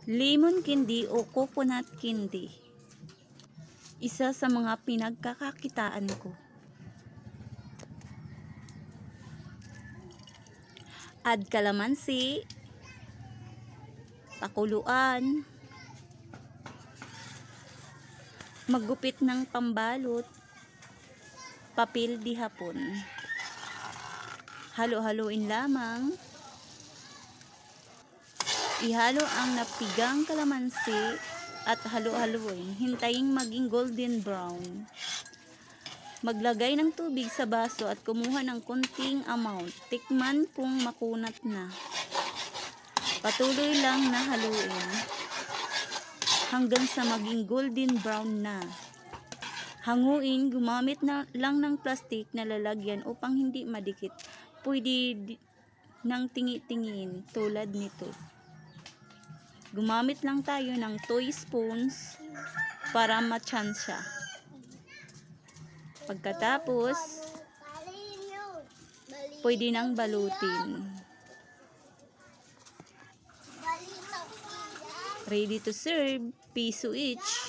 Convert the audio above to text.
Lemon candy o coconut candy. Isa sa mga pinagkakakitaan ko. Add kalamansi, pakuluan, maggupit ng pambalot, papel di hapon. Halo-haluin lamang. Ihalo ang napigang kalamansi at halo-haluin. Hintayin maging golden brown. Maglagay ng tubig sa baso at kumuha ng konting amount. Tikman kung makunat na. Patuloy lang na haluin hanggang sa maging golden brown na. Hanguin, gumamit na lang ng plastic na lalagyan upang hindi madikit. Pwede ng tingi-tingin tulad nito. Gumamit lang tayo ng 2 spoons para matsansya. Pagkatapos, pwede nang balutin. Ready to serve, piso each.